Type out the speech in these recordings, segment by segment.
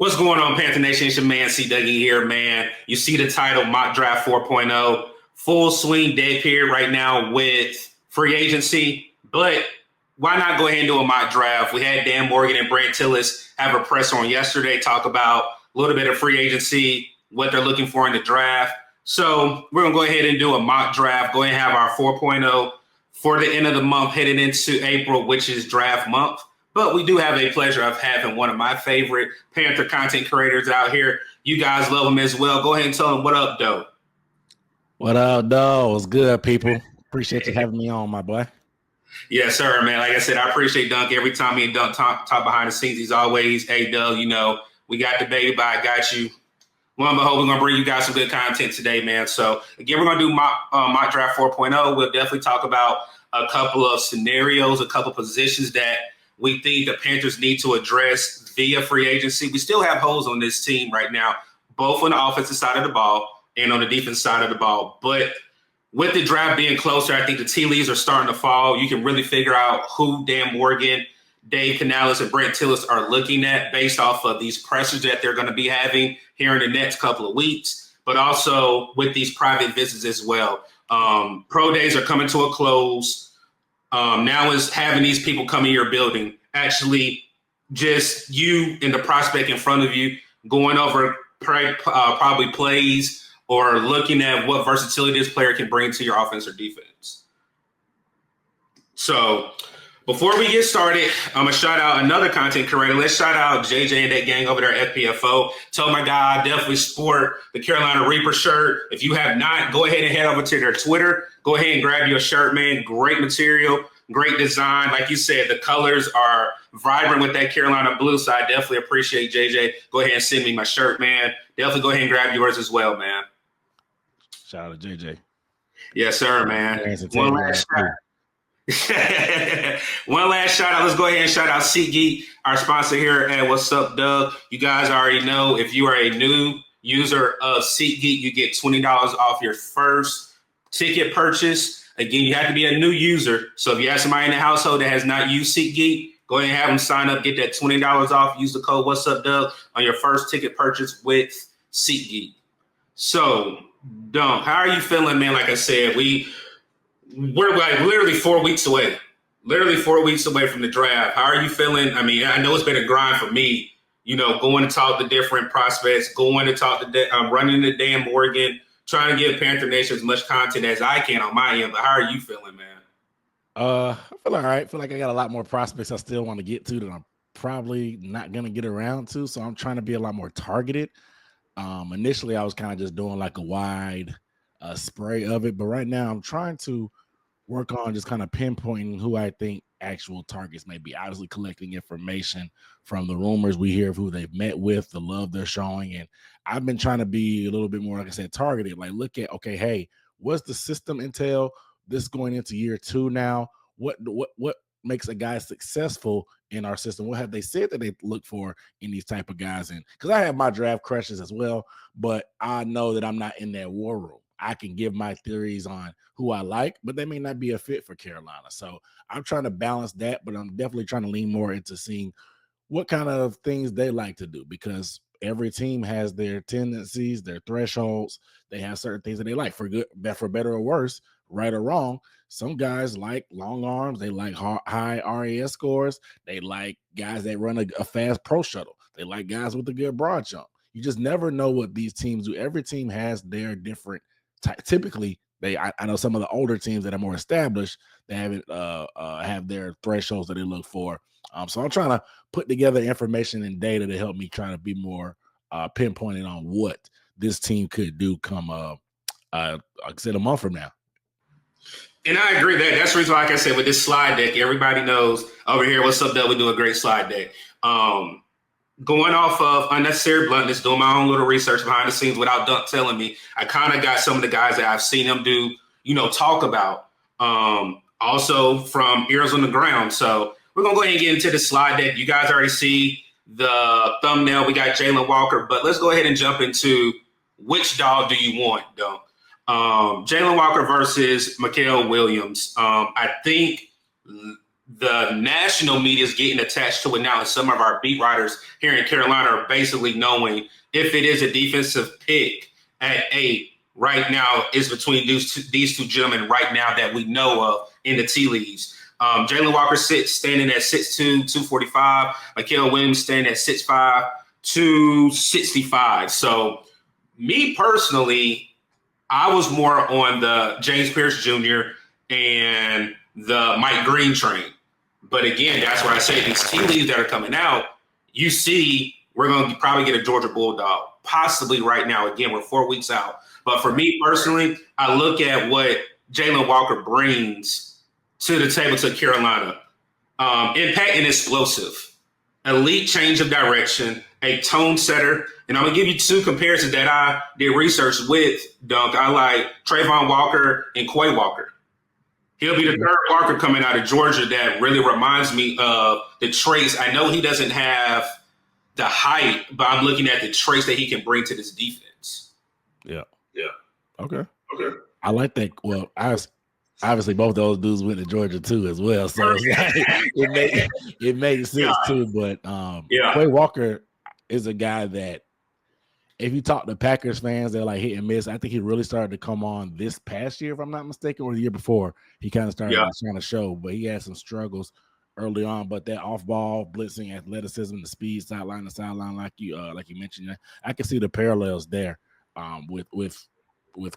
What's going on, Panther Nation? It's your man, C. Dougie here, man. You see the title, Mock Draft 4.0. Full swing day period right now with free agency. But why not go ahead and do a mock draft? We had Dan Morgan and Brant Tillis have a press on yesterday, talk about a little bit of free agency, what they're looking for in the draft. So we're going to go ahead and do a mock draft, go ahead and have our 4.0 for the end of the month, heading into April, which is draft month. But we do have a pleasure of having one of my favorite Panther content creators out here. You guys love him as well. Go ahead and tell him what up, Dawg. What up, Dawg? What's good, people? Appreciate you having me on, my boy. Yes, sir, man. Like I said, I appreciate Dunc. Every time me and Dunc talk behind the scenes, he's always, hey, Dawg, you know, we got the baby, but I got you. Lo and behold, we're going to bring you guys some good content today, man. So, again, we're going to do mock draft 4.0. We'll definitely talk about a couple of scenarios, a couple of positions that we think the Panthers need to address via free agency. We still have holes on this team right now, both on the offensive side of the ball and on the defensive side of the ball. But with the draft being closer, I think the tea leaves are starting to fall. You can really figure out who Dan Morgan, Dave Canales, and Brant Tillis are looking at based off of these pressures that they're going to be having here in the next couple of weeks, but also with these private visits as well. Pro days are coming to a close. Now is having these people come in your building, actually just you and the prospect in front of you going over probably plays or looking at what versatility this player can bring to your offense or defense. So before we get started, I'm going to shout out another content creator. Let's shout out JJ and that gang over there at FPFO. Tell my guy, I definitely sport the Carolina Reaper shirt. If you have not, go ahead and head over to their Twitter. Go ahead and grab your shirt, man. Great material, great design. Like you said, the colors are vibrant with that Carolina blue, so I definitely appreciate JJ. Go ahead and send me my shirt, man. Definitely go ahead and grab yours as well, man. Shout out to JJ. Yes, sir, man. One last shout. One last shout out. Let's go ahead and shout out SeatGeek, our sponsor here at What's Up, Doug. You guys already know if you are a new user of SeatGeek, you get $20 off your first ticket purchase. Again, you have to be a new user. So if you have somebody in the household that has not used SeatGeek, go ahead and have them sign up, get that $20 off. Use the code What's Up, Doug on your first ticket purchase with SeatGeek. So, Dunc, how are you feeling, man? Like I said, we're like literally 4 weeks away. Literally 4 weeks away from the draft. How are you feeling? I mean, I know it's been a grind for me, you know, going to talk to different prospects, going to talk to running to Dan Morgan, trying to give Panther Nation as much content as I can on my end. But how are you feeling, man? I feel all right. I feel like I got a lot more prospects I still want to get to that I'm probably not going to get around to. So I'm trying to be a lot more targeted. Initially, I was kind of just doing like a wide spray of it. But right now, I'm trying to work on just kind of pinpointing who I think actual targets may be. Obviously, collecting information from the rumors we hear of who they've met with, the love they're showing. And I've been trying to be a little bit more, like I said, targeted. Like, look at, okay, hey, what's the system entail? This going into year 2 now. What makes a guy successful in our system? What have they said that they look for in these type of guys? And because I have my draft crushes as well, but I know that I'm not in that war room. I can give my theories on who I like, but they may not be a fit for Carolina. So I'm trying to balance that, but I'm definitely trying to lean more into seeing what kind of things they like to do, because every team has their tendencies, their thresholds. They have certain things that they like, for good, for better or worse, right or wrong. Some guys like long arms. They like high RAS scores. They like guys that run a fast pro shuttle. They like guys with a good broad jump. You just never know what these teams do. Every team has their different typically, I know some of the older teams that are more established, they have their thresholds that they look for. So I'm trying to put together information and data to help me try to be more pinpointed on what this team could do come, like I said, a month from now. And I agree that that's the reason why, like I said, with this slide deck, everybody knows over here, What's Up, Doug? We do a great slide deck. Going off of unnecessary bluntness, doing my own little research behind the scenes without Dunc telling me, I kind of got some of the guys that I've seen him do, you know, talk about. Also from ears on the ground. So we're going to go ahead and get into the slide deck. You guys already see the thumbnail. We got Jalen Walker, but let's go ahead and jump into which dog do you want, Dunc? Jalen Walker versus Mikael Williams. I think the national media is getting attached to it now, and some of our beat writers here in Carolina are basically knowing if it is a defensive pick at 8 right now is between these two gentlemen right now that we know of in the tea leaves. Jalen Walker standing at 6'2", 245. Mikael Williams standing at 6'5", 265. So me personally, I was more on the James Pierce Jr. and the Mike Green train. But again, that's why I say these tea leaves that are coming out, you see we're going to probably get a Georgia Bulldog, possibly right now. Again, we're 4 weeks out. But for me personally, I look at what Jalen Walker brings to the table to Carolina. Impact and explosive. Elite change of direction, a tone setter. And I'm going to give you 2 comparisons that I did research with, Dunc. I like Trayvon Walker and Quay Walker. He'll be the third Walker coming out of Georgia that really reminds me of the traits. I know he doesn't have the height, but I'm looking at the traits that he can bring to this defense. Yeah. Yeah. Okay. I like that. Well, obviously both those dudes went to Georgia too as well, so it makes sense too. But Quay Walker is a guy that if you talk to Packers fans, they're like hit and miss. I think he really started to come on this past year, if I'm not mistaken, or the year before. He kind of started trying to show, but he had some struggles early on. But that off-ball blitzing athleticism, the speed, sideline to sideline, like you mentioned, I can see the parallels there with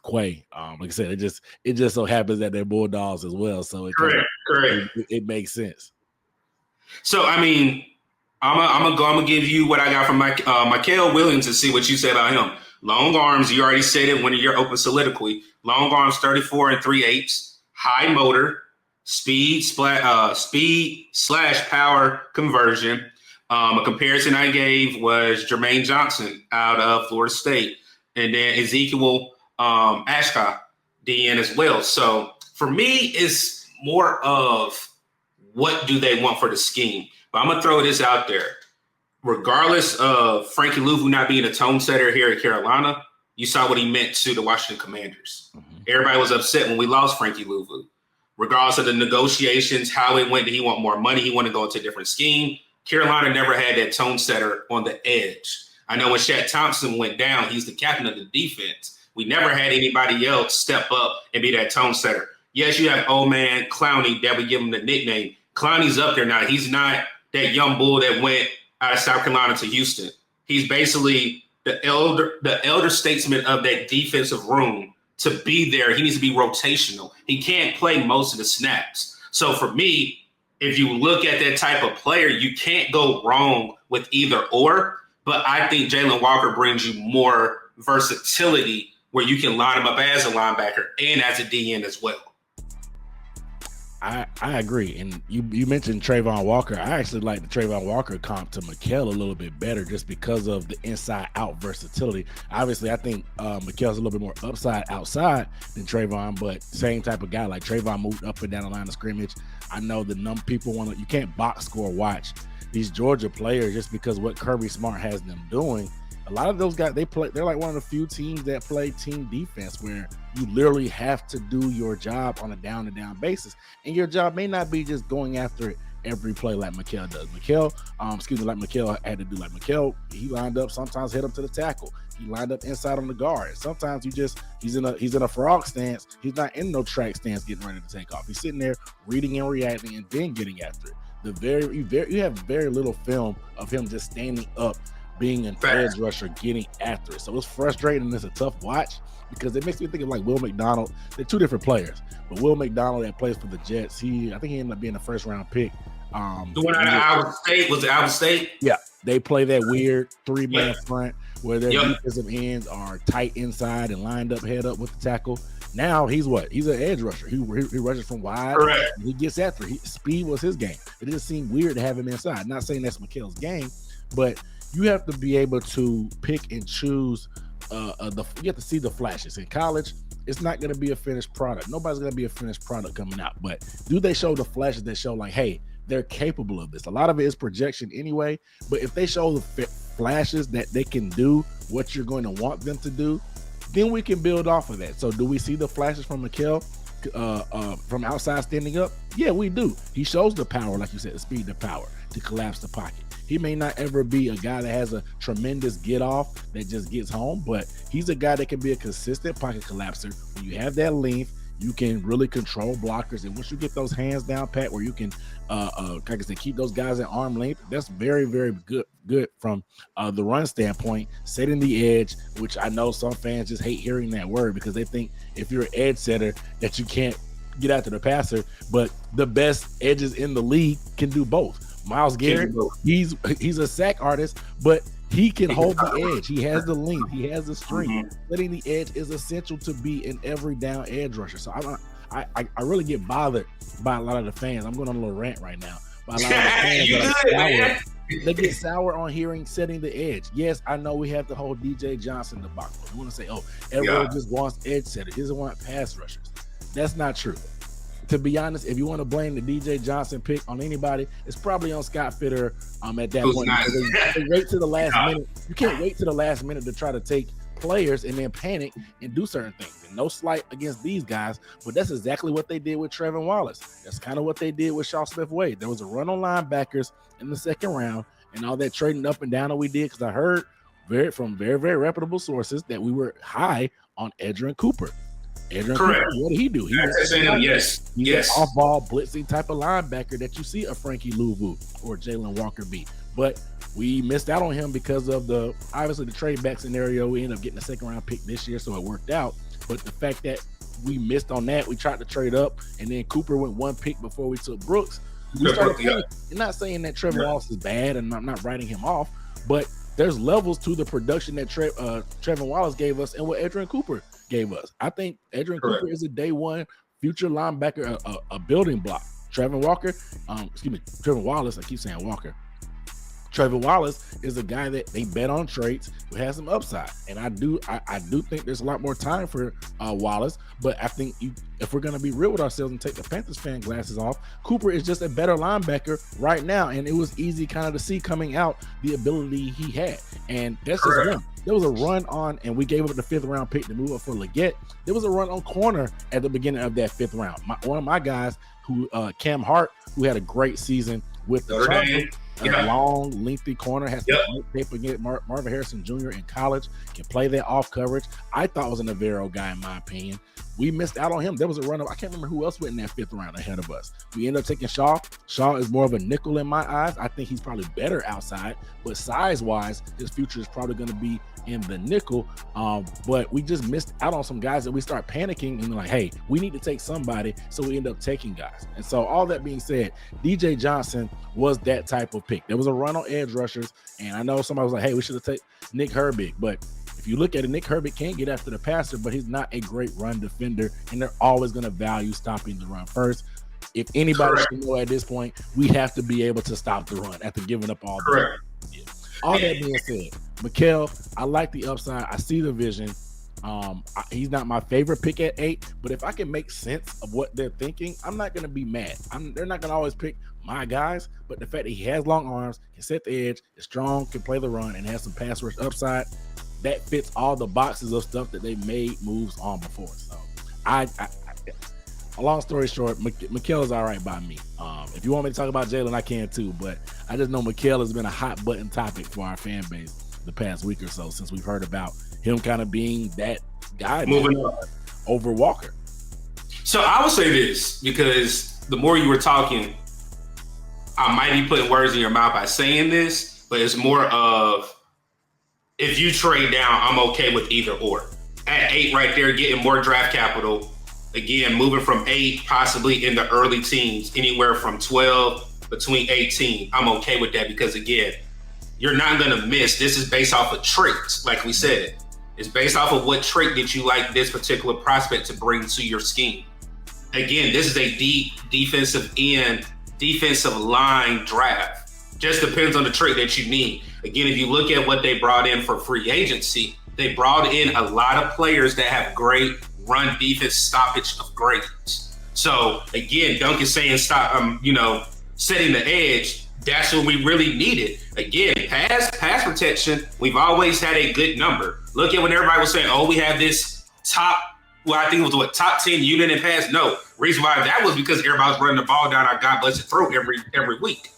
Quay. Like I said, it just so happens that they're Bulldogs as well, so correct. It makes sense. So I mean, I'm gonna give you what I got from Mikael Williams and see what you say about him. Long arms, you already said it when you're open soliloquy. Long arms, 34 3/8, high motor, speed / power conversion. A comparison I gave was Jermaine Johnson out of Florida State, and then Ezekiel Ashka, DN as well. So for me, it's more of what do they want for the scheme. But I'm going to throw this out there. Regardless of Frankie Louvu not being a tone setter here at Carolina, you saw what he meant to the Washington Commanders. Mm-hmm. Everybody was upset when we lost Frankie Louvu. Regardless of the negotiations, how it went, did he want more money? He wanted to go into a different scheme. Carolina never had that tone setter on the edge. I know when Shaq Thompson went down, he's the captain of the defense. We never had anybody else step up and be that tone setter. Yes, you have old man Clowney that we give him the nickname. Clowney's up there now. He's not that young bull that went out of South Carolina to Houston. He's basically the elder statesman of that defensive room. To be there, he needs to be rotational. He can't play most of the snaps. So for me, if you look at that type of player, you can't go wrong with either or. But I think Jalen Walker brings you more versatility where you can line him up as a linebacker and as a DN as well. I agree. And you mentioned Trayvon Walker. I actually like the Trayvon Walker comp to Mikael a little bit better just because of the inside-out versatility. Obviously, I think Mikael's a little bit more upside outside than Trayvon, but same type of guy. Like Trayvon moved up and down the line of scrimmage. I know the people you can't box score watch these Georgia players just because what Kirby Smart has them doing. A lot of those guys, they're like one of the few teams that play team defense where you literally have to do your job on a down-to-down basis. And your job may not be just going after it every play like Mikael does. Mikael had to do like Mikael, he lined up, sometimes head up to the tackle. He lined up inside on the guard. Sometimes he's in a frog stance. He's not in no track stance getting ready to take off. He's sitting there reading and reacting and then getting after it. You have very little film of him just standing up, being an edge rusher, getting after it. So it's frustrating and it's a tough watch because it makes me think of like Will McDonald. They're two different players, but Will McDonald that plays for the Jets, I think he ended up being a first round pick. The one out of Iowa State, was it Iowa State? Yeah, they play that weird 3-man front where their defensive ends are tight inside and lined up, head up with the tackle. Now he's what? He's an edge rusher. He rushes from wide. Correct. He gets after. Speed was his game. It just seemed weird to have him inside. Not saying that's Mikael's game, but you have to be able to pick and choose. You have to see the flashes. In college, it's not going to be a finished product. Nobody's going to be a finished product coming out. But do they show the flashes that show like, hey, they're capable of this? A lot of it is projection anyway. But if they show the flashes that they can do what you're going to want them to do, then we can build off of that. So do we see the flashes from Mikael? from outside standing up? Yeah, we do. He shows the power, like you said, the speed, the power to collapse the pocket. He may not ever be a guy that has a tremendous get off that just gets home, but he's a guy that can be a consistent pocket collapser. When you have that length, you can really control blockers. And once you get those hands down pat where you can, like I said, keep those guys at arm length, that's very, very good from the run standpoint. Setting the edge, which I know some fans just hate hearing that word because they think if you're an edge setter that you can't get after the passer, but the best edges in the league can do both. Myles Garrett, he's a sack artist, but he can hold the edge. He has the length. He has the strength. Letting the edge is essential to be an every down edge rusher. So I really get bothered by a lot of the fans. I'm going on a little rant right now. By a lot of the fans that they get sour on hearing setting the edge. Yes, I know we have the whole DJ Johnson debacle. You want to say, oh, everyone just wants edge setters. He doesn't want pass rushers. That's not true. To be honest, if you want to blame the DJ Johnson pick on anybody, it's probably on Scott Fitter at that point. They wait to the last minute. You can't wait to the last minute to try to take players and then panic and do certain things. And no slight against these guys, but that's exactly what they did with Trevin Wallace. That's kind of what they did with Shaw Smith-Wade. There was a run on linebackers in the second round and all that trading up and down that we did because I heard from very, very reputable sources that we were high on Edgerrin Cooper. Correct. Cooper, what did he do? He's an off-ball blitzing type of linebacker that you see a Frankie Louvu or Jalen Walker be. But we missed out on him because of obviously the trade back scenario. We ended up getting a second round pick this year, so it worked out. But the fact that we missed on that, we tried to trade up, and then Cooper went one pick before we took Brooks. We started playing. I'm not saying that Trevor Wallace is bad, and I'm not writing him off, but there's levels to the production that Trevor Wallace gave us and what Edgerrin Cooper gave us. I think Edgerrin Cooper is a day one future linebacker, a building block. Trevor Wallace, I keep saying Walker. Trevor Wallace is a guy that they bet on traits who has some upside. And I do think there's a lot more time for Wallace, but I think if we're going to be real with ourselves and take the Panthers fan glasses off, Cooper is just a better linebacker right now. And it was easy kind of to see coming out the ability he had. And that's just one. There was a run on, and we gave up the 5th round pick to move up for Leggett. There was a run on corner at the beginning of that 5th round. One of my guys, Cam Hart, who had a great season with the Chargers, a long, lengthy corner, has some tape against Marvin Harrison Jr. in college, can play that off coverage. I thought was a Navarro guy, in my opinion. We missed out on him. There was a run up. I can't remember who else went in that 5th round ahead of us. We ended up taking Shaw. Shaw is more of a nickel in my eyes. I think he's probably better outside, but size-wise, his future is probably going to be in the nickel. But we just missed out on some guys that we start panicking and like, hey, we need to take somebody. So we end up taking guys. And so all that being said, DJ Johnson was that type of pick. There was a run on edge rushers. And I know somebody was like, hey, we should have taken Nick Herbig. But if you look at it, Nick Herbig can't get after the passer, but he's not a great run defender. And they're always going to value stopping the run first. If anybody should know at this point, we have to be able to stop the run after giving up all the All that being said, Mikel, I like the upside. I see the vision. He's not my favorite pick at 8, but if I can make sense of what they're thinking, I'm not going to be mad. They're not going to always pick my guys, but the fact that he has long arms, can set the edge, is strong, can play the run, and has some pass rush upside, that fits all the boxes of stuff that they made moves on before. So, a long story short, Mikel is all right by me. If you want me to talk about Jalen, I can too, but I just know Mikel has been a hot button topic for our fan base the past week or so since we've heard about him kind of being that guy moving over Walker. So I will say this, because the more you were talking, I might be putting words in your mouth by saying this, but it's more of, if you trade down, I'm okay with either or. At 8 right there, getting more draft capital. Again, moving from 8, possibly in the early teens, anywhere from 12 between 18. I'm okay with that because, again, you're not going to miss. This is based off of traits, like we said. It's based off of what trait that you like this particular prospect to bring to your scheme. Again, this is a deep defensive line draft. Just depends on the trait that you need. Again, if you look at what they brought in for free agency, they brought in a lot of players that have great run defense stoppage of grades. So again, Dunc is saying stop, setting the edge. That's what we really needed. Again, pass protection. We've always had a good number. Look at when everybody was saying, "Oh, we have this top well, I think it was top 10 unit in pass. No, reason why that was because everybody was running the ball down our God blessed throat every week.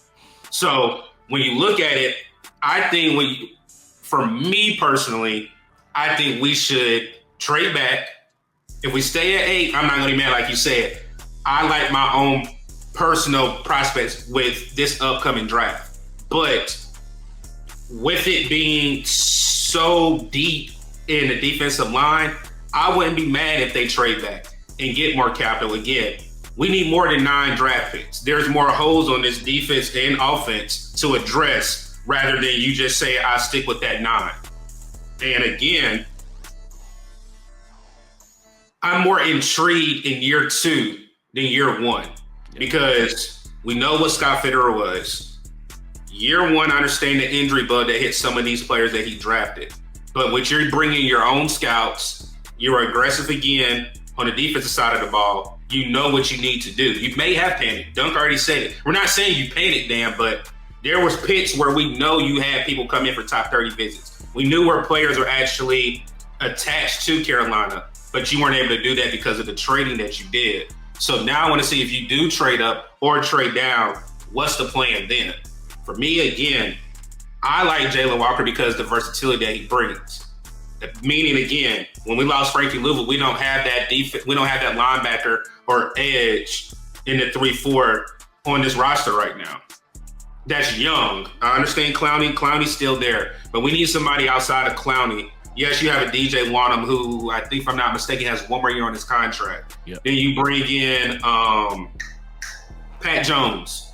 So when you look at it, I think for me personally, I think we should trade back. If we stay at 8, I'm not going to be mad like you said. I like my own personal prospects with this upcoming draft. But with it being so deep in the defensive line, I wouldn't be mad if they trade back and get more capital again. We need more than 9 draft picks. There's more holes on this defense and offense to address rather than you just say, I stick with that 9. And again, I'm more intrigued in year 2 than year 1 because we know what Scott Fitterer was. Year 1, I understand the injury bug that hit some of these players that he drafted. But with you're bringing your own scouts, you're aggressive again on the defensive side of the ball. You know what you need to do. You may have panicked. Dunc already said it. We're not saying you panicked, Dan, but there was picks where we know you had people come in for top 30 visits. We knew where players are actually attached to Carolina, but you weren't able to do that because of the trading that you did. So now I want to see if you do trade up or trade down, what's the plan then? For me, again, I like Jalen Walker because of the versatility that he brings. Meaning, again, when we lost Frankie Louisville, we don't have that defense, we don't have that linebacker or edge in the 3-4 on this roster right now. That's young. I understand Clowney's still there, but we need somebody outside of Clowney. Yes, you have a DJ Wanham who I think, if I'm not mistaken, has 1 more year on his contract. Yep. Then you bring in Pat Jones,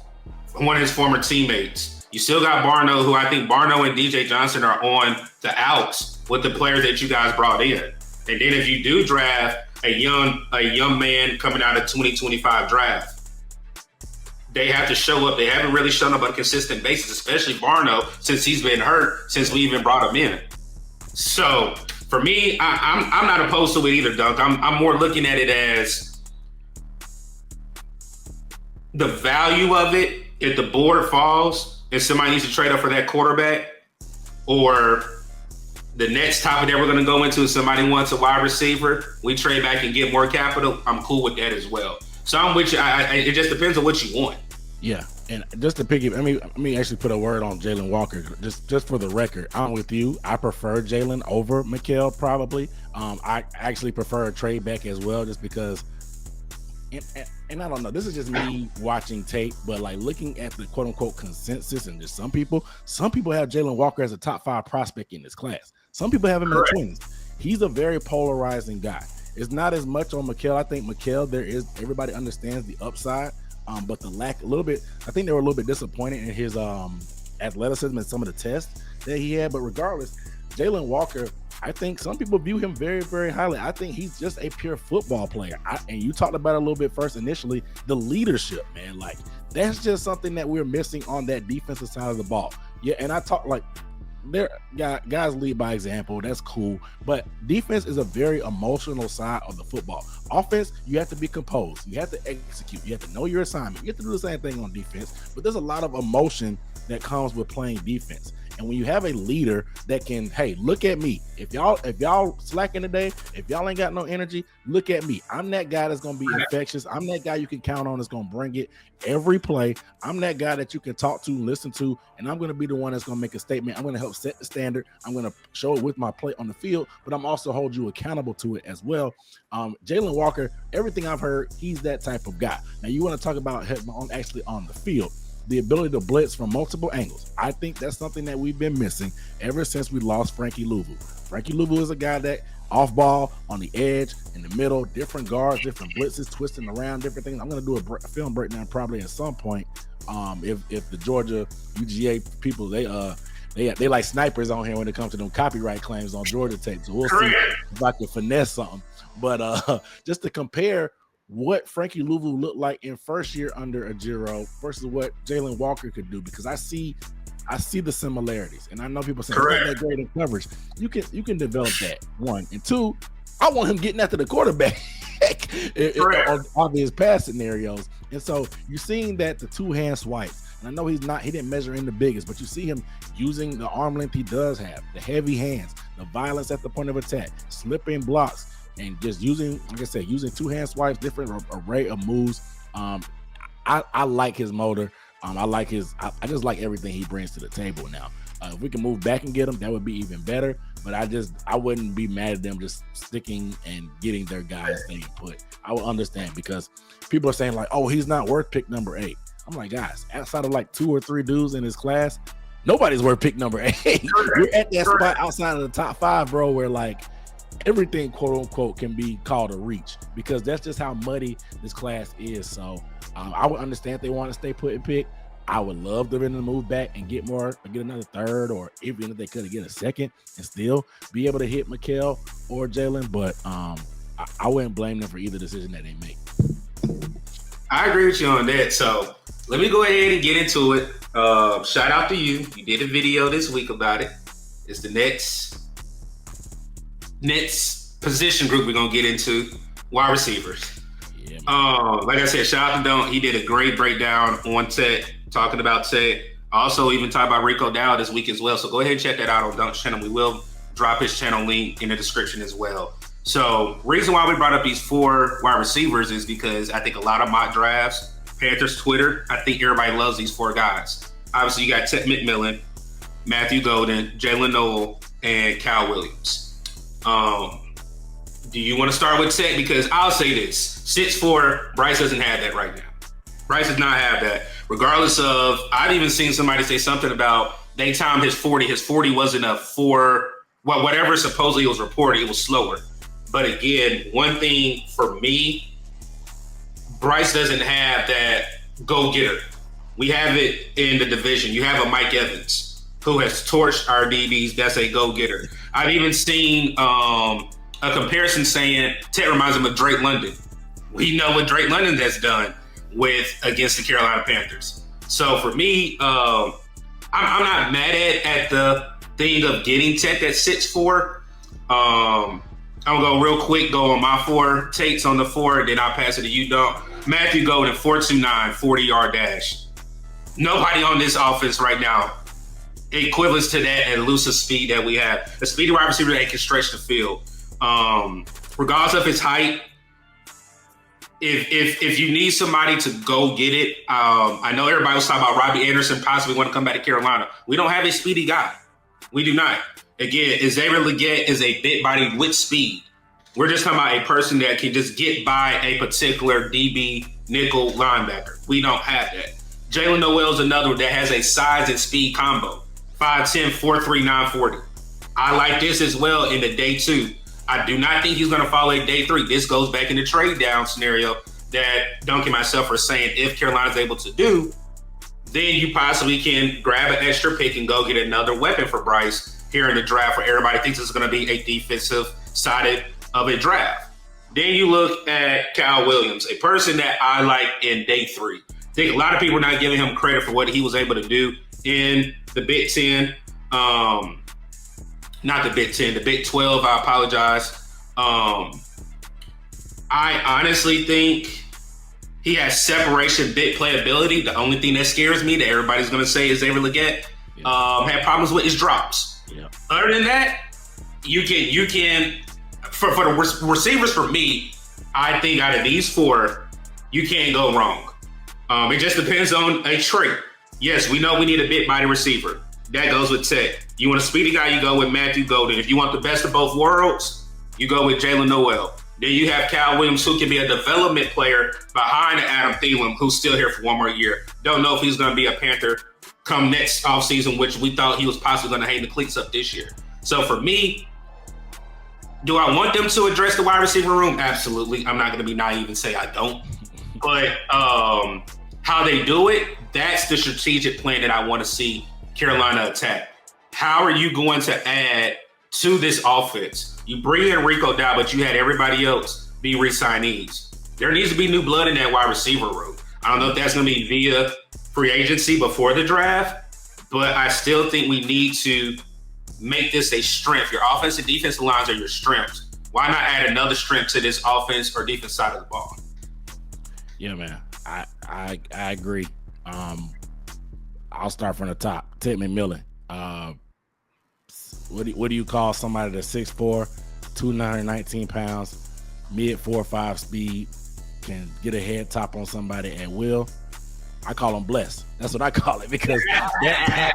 one of his former teammates. You still got Barno, who I think Barno and DJ Johnson are on the outs with the players that you guys brought in. And then if you do draft a young man coming out of 2025 draft, they have to show up. They haven't really shown up on a consistent basis, especially Barno, since he's been hurt, since we even brought him in. So for me, I'm not opposed to it either, Dunc. I'm more looking at it as the value of it. If the board falls and somebody needs to trade up for that quarterback, or the next topic that we're going to go into is somebody wants a wide receiver, we trade back and get more capital, I'm cool with that as well. So I'm with you. It just depends on what you want. Yeah, and just to let me actually put a word on Jalen Walker, just for the record. I'm with you. I prefer Jalen over Mikael probably. I actually prefer a trade back as well, just because. And I don't know. This is just me watching tape, but like looking at the quote unquote consensus, and just some people have Jalen Walker as a top 5 prospect in this class. Some people have him in the 20s. He's a very polarizing guy. It's not as much on Mikael. I think Mikael, everybody understands the upside. But the lack a little bit, I think they were a little bit disappointed in his athleticism and some of the tests that he had. But regardless, Jalen Walker, I think some people view him very, very highly. I think he's just a pure football player. And you talked about it a little bit first initially, the leadership, man. Like, that's just something that we're missing on that defensive side of the ball. Yeah, and I talk like, guys lead by example. That's cool, but defense is a very emotional side of the football. Offense, you have to be composed, you have to execute, you have to know your assignment, you have to do the same thing on defense. But there's a lot of emotion that comes with playing defense. And when you have a leader that can, hey, look at me. If y'all slacking today, if y'all ain't got no energy, look at me. I'm that guy that's gonna be infectious. I'm that guy you can count on that's gonna bring it every play. I'm that guy that you can talk to, listen to, and I'm gonna be the one that's gonna make a statement. I'm gonna help set the standard. I'm gonna show it with my play on the field, but I'm also hold you accountable to it as well. Jalen Walker, everything I've heard, he's that type of guy. Now you want to talk about actually on the field. The ability to blitz from multiple angles. I think that's something that we've been missing ever since we lost Frankie Louisville. Frankie Louisville is a guy that off ball, on the edge, in the middle, different guards, different blitzes, twisting around, different things. I'm going to do a film breakdown probably at some point. If the Georgia UGA people, they like snipers on here when it comes to them copyright claims on Georgia Tech. So we'll see if I can finesse something. But just to compare what Frankie Louisville looked like in first year under Ajiro versus what Jalen Walker could do, because I see the similarities, and I know people say it's not that great in coverage. You can develop that, one, and two, I want him getting after the quarterback on obvious pass scenarios. And so you're seeing that the two-hand swipes, and I know he didn't measure in the biggest, but you see him using the arm length he does have, the heavy hands, the violence at the point of attack, slipping blocks, and just using, like I said, using two hand swipes, different array of moves. I like his motor. I like I just like everything he brings to the table now. If we can move back and get him, that would be even better. But I wouldn't be mad at them just sticking and getting their guys they put. I would understand, because people are saying like, oh, he's not worth pick number 8. I'm like, guys, outside of like 2 or 3 dudes in his class, nobody's worth pick number 8. You're at that spot outside of the top 5, bro, where like everything, quote unquote, can be called a reach, because that's just how muddy this class is. So I would understand if they want to stay put and pick. I would love them to move back and get another 3rd, or even if they could get a 2nd and still be able to hit Mikal or Jalen. But I wouldn't blame them for either decision that they make. I agree with you on that. So let me go ahead and get into it. Shout out to you. You did a video this week about it. It's the next position group we're gonna get into, wide receivers. Yeah, like I said, shout out to Dunc. He did a great breakdown on Tech, talking about Tech. Also, even talked about Rico Dow this week as well. So go ahead and check that out on Dunc's channel. We will drop his channel link in the description as well. So reason why we brought up these 4 wide receivers is because I think a lot of mock drafts, Panthers Twitter, I think everybody loves these 4 guys. Obviously, you got Ted McMillan, Matthew Golden, Jalen Noel, and Cal Williams. Do you want to start with Tech? Because I'll say this, 6'4", Bryce doesn't have that right now. Bryce does not have that. Regardless of, I've even seen somebody say something about they timed his 40. His 40 wasn't a 4, well, whatever supposedly was reported, it was slower. But again, one thing for me, Bryce doesn't have that go-getter. We have it in the division. You have a Mike Evans who has torched our DBs. That's a go-getter. I've even seen a comparison saying Ted reminds him of Drake London. We know what Drake London has done against the Carolina Panthers. So for me, I'm not mad at the thing of getting Tech at 6'4". I'm going to go real quick, go on my 4 takes on the 4, then I'll pass it to you, Dunc. Matthew Golden, 4.29, 40-yard dash. Nobody on this offense right now equivalents to that elusive speed that we have. A speedy wide receiver that can stretch the field. Regardless of his height, if you need somebody to go get it, I know everybody was talking about Robbie Anderson possibly want to come back to Carolina. We don't have a speedy guy. We do not. Again, Xavier Legette is a big body with speed. We're just talking about a person that can just get by a particular DB nickel linebacker. We don't have that. Jalen Noel is another one that has a size and speed combo. 5'10", 4'3", 940. I like this as well in the day 2. I do not think he's going to follow a day 3. This goes back in the trade down scenario that Dunc and myself are saying if Carolina's able to do, then you possibly can grab an extra pick and go get another weapon for Bryce here in the draft, where everybody thinks it's going to be a defensive sided of a draft. Then you look at Cal Williams, a person that I like in day 3. I think a lot of people are not giving him credit for what he was able to do in the Big Ten. Not the Big Ten, the Big 12, I apologize. I honestly think he has separation, big playability. The only thing that scares me that everybody's going to say is Xavier Legette had problems with his drops. Yeah. Other than that, you can for the receivers, for me, I think out of these 4, you can't go wrong. It just depends on a trait. Yes, we know we need a big body receiver. That goes with Tech. You want a speedy guy, you go with Matthew Golden. If you want the best of both worlds, you go with Jalen Noel. Then you have Cal Williams, who can be a development player behind Adam Thielen, who's still here for one more year. Don't know if he's going to be a Panther come next offseason, which we thought he was possibly going to hang the cleats up this year. So for me, do I want them to address the wide receiver room? Absolutely. I'm not going to be naive and say I don't. But how they do it, that's the strategic plan that I want to see Carolina attack. How are you going to add to this offense? You bring in Rico Dow, but you had everybody else be re-signees. There needs to be new blood in that wide receiver room. I don't know if that's going to be via free agency before the draft, but I still think we need to make this a strength. Your offensive and defensive lines are your strengths. Why not add another strength to this offense or defense side of the ball? Yeah, man. I agree. I'll start from the top. Ted McMillan. What do you call somebody that's 6'4", 219 pounds, mid 4.5 speed, can get a head top on somebody at will. I call him blessed. That's what I call it, because that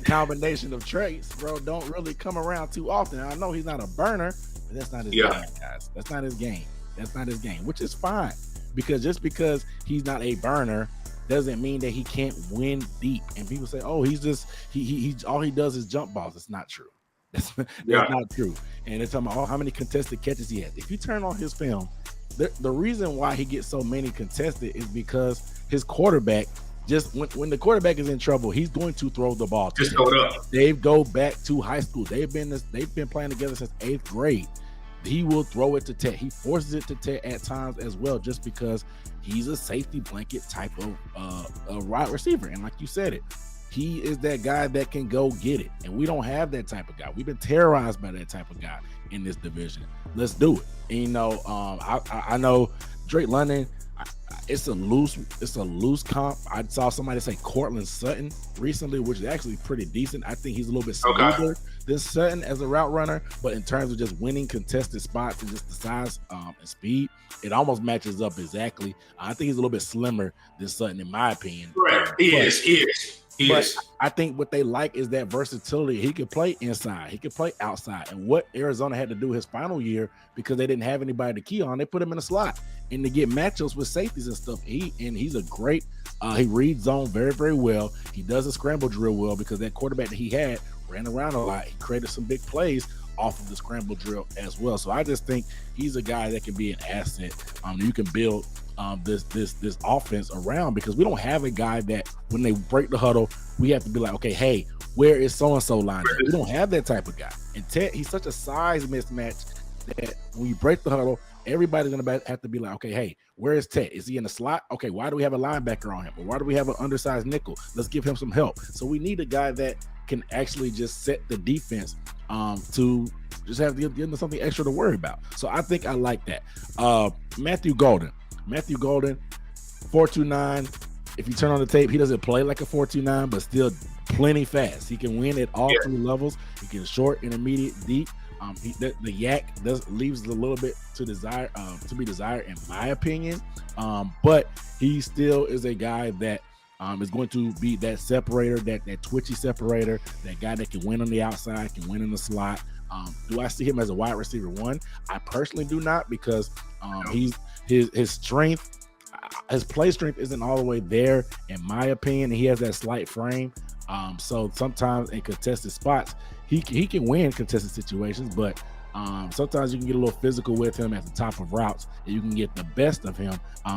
combination of traits, bro, don't really come around too often. I know he's not a burner, but that's not his game, guys. That's not his game. That's not his game, which is fine, because just because he's not a burner doesn't mean that he can't win deep. And people say, "Oh, he's just he all he does is jump balls." It's not true. That's not true. And they're talking about how many contested catches he has. If you turn on his film, the reason why he gets so many contested is because his quarterback, just when the quarterback is in trouble, he's going to throw the ball. Just throw it up. They go back to high school. They've been playing together since 8th grade. He will throw it to Ted. He forces it to Ted at times as well, just because he's a safety blanket type of wide receiver. And like you said it, he is that guy that can go get it. And we don't have that type of guy. We've been terrorized by that type of guy in this division. Let's do it. And, I know Drake London, it's a loose comp. I saw somebody say Cortland Sutton recently, which is actually pretty decent. I think he's a little bit smoother than Sutton as a route runner, but in terms of just winning contested spots and just the size and speed, it almost matches up exactly. I think he's a little bit slimmer than Sutton, in my opinion. Right, he is. I think what they like is that versatility. He could play inside, he could play outside. And what Arizona had to do his final year, because they didn't have anybody to key on, they put him in a slot and to get matchups with safeties and stuff. He's a great, he reads zone very, very well. He does a scramble drill well, because that quarterback that he had ran around a lot. He created some big plays off of the scramble drill as well. So I just think he's a guy that can be an asset. You can build this offense around, because we don't have a guy that when they break the huddle, we have to be like, okay, hey, where is so-and-so lined up? We don't have that type of guy. And Ted, he's such a size mismatch that when you break the huddle, everybody's going to have to be like, okay, hey, where is Ted? Is he in the slot? Okay, why do we have a linebacker on him? Or why do we have an undersized nickel? Let's give him some help. So we need a guy that can actually just set the defense to just have to give them something extra to worry about. So I think I like that. Matthew Golden, 4.29. If you turn on the tape, he doesn't play like a 4.29, but still plenty fast. He can win at all three levels. He can short, intermediate, deep. The yak leaves a little bit to be desired, in my opinion. But he still is a guy that is going to be that separator, that twitchy separator, that guy that can win on the outside, can win in the slot. Do I see him as a wide receiver one? I personally do not, because his strength, his play strength isn't all the way there, in my opinion. He has that slight frame. So sometimes in contested spots, he can win contested situations, but sometimes you can get a little physical with him at the top of routes, and you can get the best of him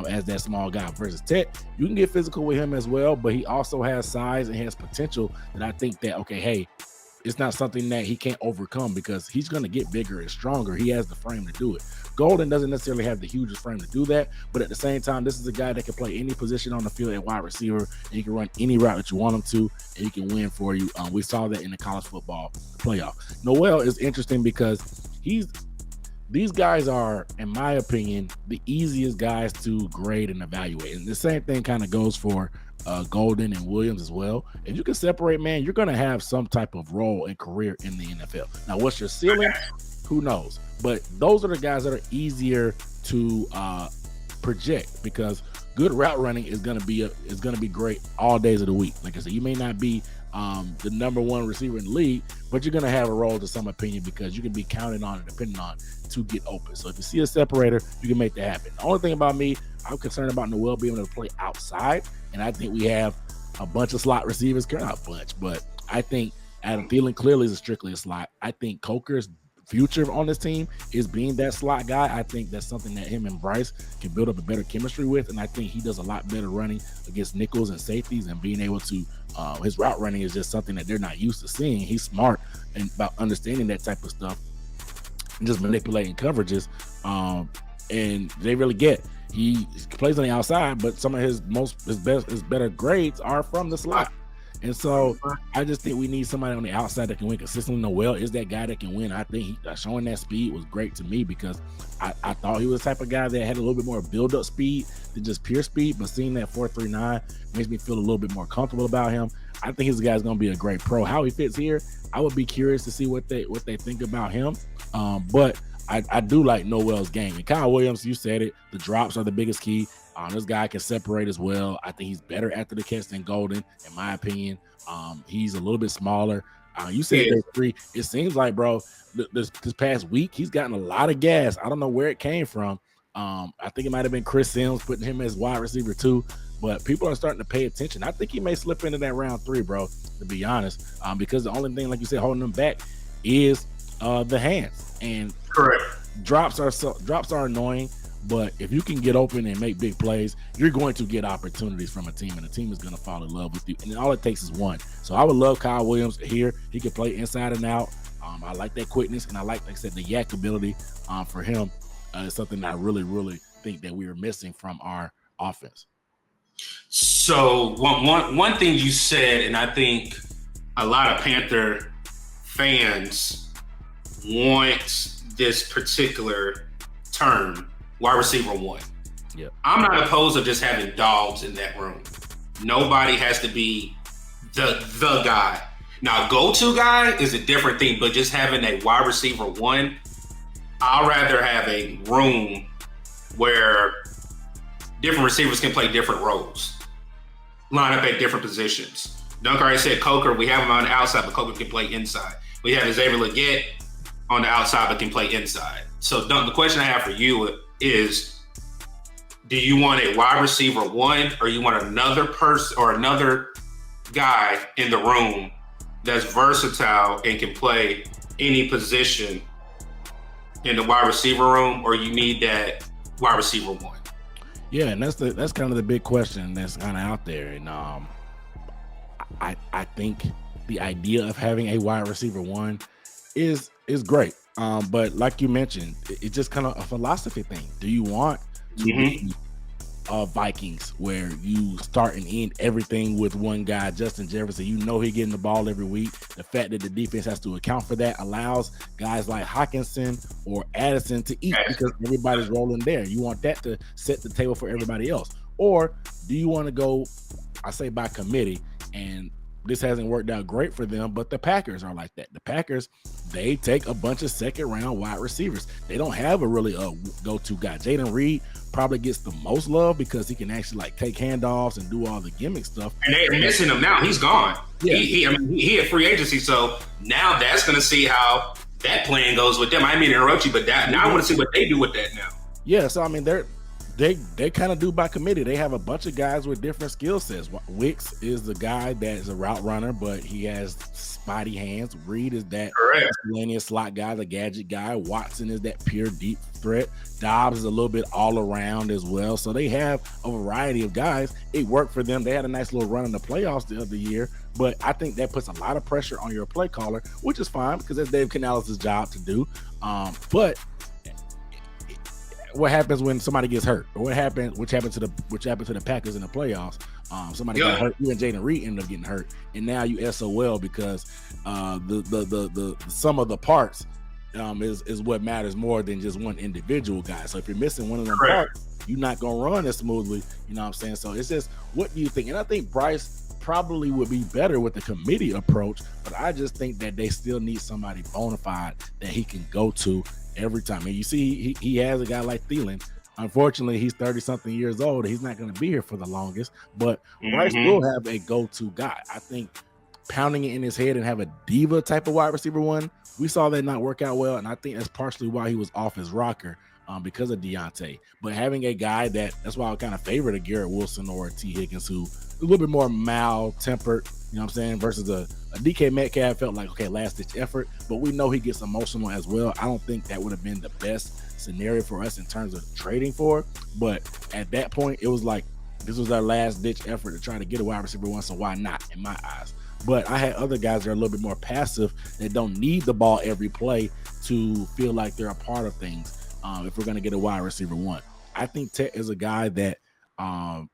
as that small guy. Versus Ted, you can get physical with him as well, but he also has size and has potential that I think that, okay, hey, it's not something that he can't overcome, because he's going to get bigger and stronger. He has the frame to do it. Golden doesn't necessarily have the hugest frame to do that, but at the same time, this is a guy that can play any position on the field at wide receiver, and he can run any route that you want him to, and he can win for you. We saw that in the college football playoff. Noel is interesting because these guys are, in my opinion, the easiest guys to grade and evaluate. And the same thing kind of goes for Golden and Williams as well. If you can separate, man, you're going to have some type of role and career in the NFL. Now, what's your ceiling? Who knows? But those are the guys that are easier to project, because good route running is going to be great all days of the week. Like I said, you may not be the number one receiver in the league, but you're going to have a role to some opinion, because you can be counted on and dependent on to get open. So if you see a separator, you can make that happen. The only thing about me, I'm concerned about Noel being able to play outside, and I think we have a bunch of slot receivers. Not a bunch, but I think Adam Thielen clearly is strictly a slot. I think Coker's future on this team is being that slot guy. I think that's something that him and Bryce can build up a better chemistry with, and I think he does a lot better running against nickels and safeties, and being able to his route running is just something that they're not used to seeing. He's smart and about understanding that type of stuff and just manipulating coverages, and they really get. He plays on the outside, but some of his better grades are from the slot. And so I just think we need somebody on the outside that can win consistently. Noel is that guy that can win. I think showing that speed was great to me, because I thought he was the type of guy that had a little bit more build-up speed than just pure speed, but seeing that 4.39 makes me feel a little bit more comfortable about him. I think this guy's going to be a great pro. How he fits here, I would be curious to see what they think about him. But I do like Noel's game. And Kyle Williams, you said it, the drops are the biggest key. This guy can separate as well. I think he's better after the catch than Golden, in my opinion. He's a little bit smaller. You said day 3. It seems like, bro, this past week, he's gotten a lot of gas. I don't know where it came from. I think it might have been Chris Sims putting him as wide receiver 2, but people are starting to pay attention. I think he may slip into that round 3, bro, to be honest, because the only thing, like you said, holding him back is the hands. And correct, drops are annoying, but if you can get open and make big plays, you're going to get opportunities from a team, and the team is going to fall in love with you. And all it takes is one. So I would love Kyle Williams here. He can play inside and out. I like that quickness, and I like I said, the yak ability for him. Is something I really, really think that we were missing from our offense. So one thing you said, and I think a lot of Panther fans want this particular term, wide receiver 1. Yep. I'm not opposed to just having dogs in that room. Nobody has to be the guy. Now, go-to guy is a different thing, but just having a wide receiver 1, I'd rather have a room where different receivers can play different roles, line up at different positions. Dunc already said Coker, we have him on the outside, but Coker can play inside. We have Xavier Legette on the outside, but can play inside. So, Dunc, the question I have for you is, do you want a wide receiver 1, or you want another person or another guy in the room that's versatile and can play any position in the wide receiver room, or you need that wide receiver 1? Yeah, and that's kind of the big question that's kind of out there. And I think the idea of having a wide receiver 1 is great. But like you mentioned, it's just kind of a philosophy thing. Do you want to be Vikings where you start and end everything with one guy, Justin Jefferson? You know he's getting the ball every week. The fact that the defense has to account for that allows guys like Hawkinson or Addison to eat because everybody's rolling there. You want that to set the table for everybody else. Or do you want to go, I say by committee, and this hasn't worked out great for them, but the Packers are like that. The Packers, they take a bunch of second-round wide receivers. They don't have a really go-to guy. Jaden Reed probably gets the most love because he can actually like take handoffs and do all the gimmick stuff. And they're missing him now. He's gone. Yeah. He had free agency, so now that's going to see how that plan goes with them. I didn't mean to interrupt you, but now I want to see what they do with that now. Yeah, so I mean, they kind of do by committee. They have a bunch of guys with different skill sets. Wicks is the guy that is a route runner, but he has spotty hands. Reed is that miscellaneous slot guy, the gadget guy. Watson is that pure deep threat. Dobbs is a little bit all around as well. So they have a variety of guys. It worked for them. They had a nice little run in the playoffs the other year, but I think that puts a lot of pressure on your play caller, which is fine because that's Dave Canales' job to do. But what happens when somebody gets hurt, or which happened to the Packers in the playoffs? Somebody got hurt. You and Jaden Reed ended up getting hurt, and now you SOL because the sum of the parts is what matters more than just one individual guy. So if you're missing one of them parts, you're not gonna run as smoothly. You know what I'm saying? So it's just, what do you think? And I think Bryce probably would be better with the committee approach, but I just think that they still need somebody bona fide that he can go to every time. And you see, he has a guy like Thielen. Unfortunately, he's 30-something years old. He's not going to be here for the longest, but Bryce will have a go-to guy. I think pounding it in his head and have a diva type of wide receiver 1, we saw that not work out well, and I think that's partially why he was off his rocker because of Deontay. But having a guy that's why I kind of favored a Garrett Wilson or a T. Higgins, who a little bit more mild-tempered, you know what I'm saying, versus a DK Metcalf felt like, okay, last-ditch effort, but we know he gets emotional as well. I don't think that would have been the best scenario for us in terms of trading for, but at that point, it was like, this was our last-ditch effort to try to get a wide receiver 1, so why not, in my eyes? But I had other guys that are a little bit more passive that don't need the ball every play to feel like they're a part of things if we're going to get a wide receiver 1. I think Tet is a guy that,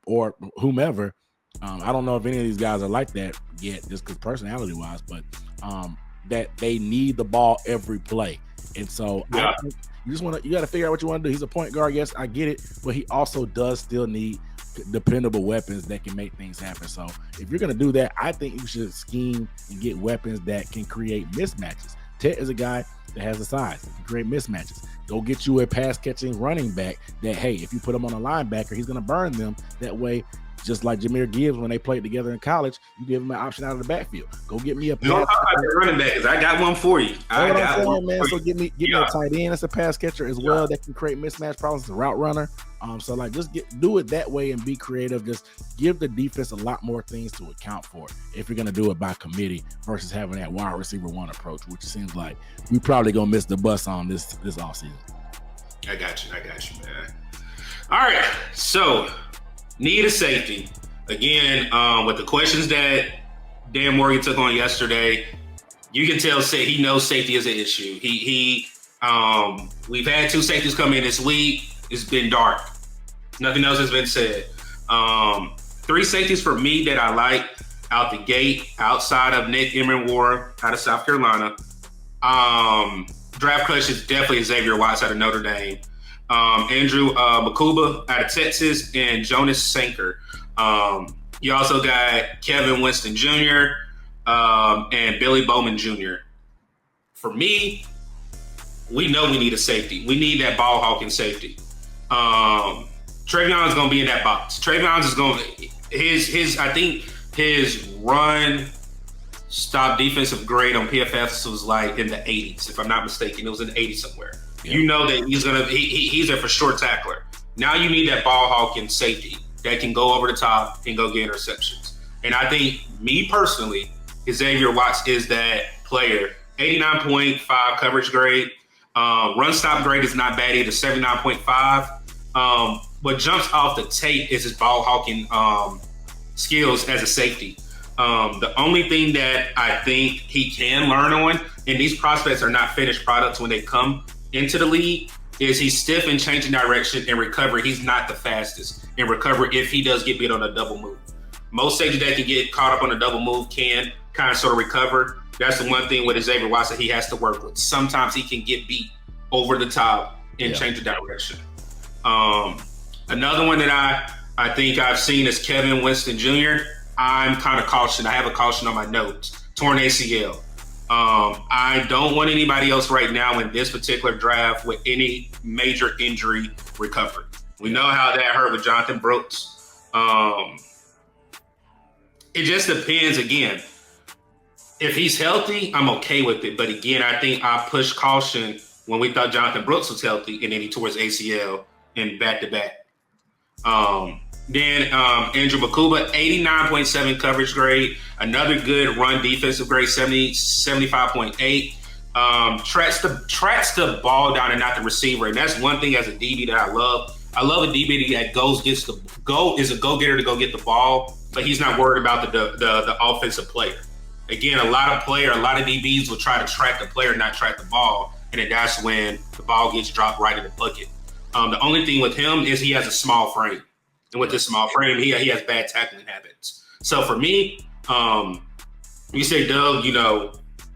or whomever, I don't know if any of these guys are like that yet, just because personality-wise, but that they need the ball every play. And so I think you got to figure out what you want to do. He's a point guard, yes, I get it, but he also does still need dependable weapons that can make things happen. So if you're going to do that, I think you should scheme and get weapons that can create mismatches. Tet is a guy that has the size, that can create mismatches. Go get you a pass catching running back that, hey, if you put him on a linebacker, he's going to burn them. That way, just like Jahmyr Gibbs when they played together in college, you give him an option out of the backfield. Go get me a pass. Don't talk about the running back because I got one for you. I got one, man. So get me a tight end that's a pass catcher as well that can create mismatch problems. It's a route runner. So like just do it that way and be creative. Just give the defense a lot more things to account for if you're gonna do it by committee versus having that wide receiver one approach, which seems like we probably gonna miss the bus on this offseason. I got you, man. All right, so need a safety. Again, with the questions that Dan Morgan took on yesterday, you can tell he knows safety is an issue. We've had 2 safeties come in this week. It's been dark. Nothing else has been said. 3 safeties for me that I like out the gate, outside of Nick Emenwar out of South Carolina. Draft crush is definitely Xavier Watts out of Notre Dame. Andrew Makuba out of Texas, and Jonas Sanker. You also got Kevin Winston Jr. And Billy Bowman Jr. For me, we know we need a safety. We need that ball hawking safety. Travion is going to be in that box. Travion is going to I think his run stop defensive grade on PFF was like in the 80s, if I'm not mistaken. It was in the 80s somewhere. Yeah. You know that he's a for sure tackler. Now you need that ball hawking safety that can go over the top and go get interceptions. And I think, me personally, Xavier Watts is that player. 89.5 coverage grade. Run stop grade is not bad either, 79.5. What jumps off the tape is his ball hawking skills as a safety. The only thing that I think he can learn on, and these prospects are not finished products when they come into the league, is he's stiff in changing direction and recovery. He's not the fastest in recovery if he does get beat on a double move. Most safeties that can get caught up on a double move can kind of sort of recover. That's the one thing with Xavier Watts that he has to work with. Sometimes he can get beat over the top and change the direction. Another one that I think I've seen is Kevin Winston Jr. I'm kind of cautioned. I have a caution on my notes. Torn ACL. I don't want anybody else right now in this particular draft with any major injury recovery. We know how that hurt with Jonathan Brooks. It just depends. Again, if he's healthy, I'm okay with it. But again, I think I pushed caution when we thought Jonathan Brooks was healthy, and then he tore his ACL in back-to-back. Then Andrew Makuba, 89.7 coverage grade. Another good run defensive grade, 75.8. Tracks the ball down and not the receiver. And that's one thing as a DB that I love. I love a DB that is a go-getter to go get the ball, but he's not worried about the offensive player. Again, a lot of DBs will try to track the player, not track the ball. And then that's when the ball gets dropped right in the bucket. The only thing with him is he has a small frame. And with this small frame, he has bad tackling habits. So for me, you say, Doug,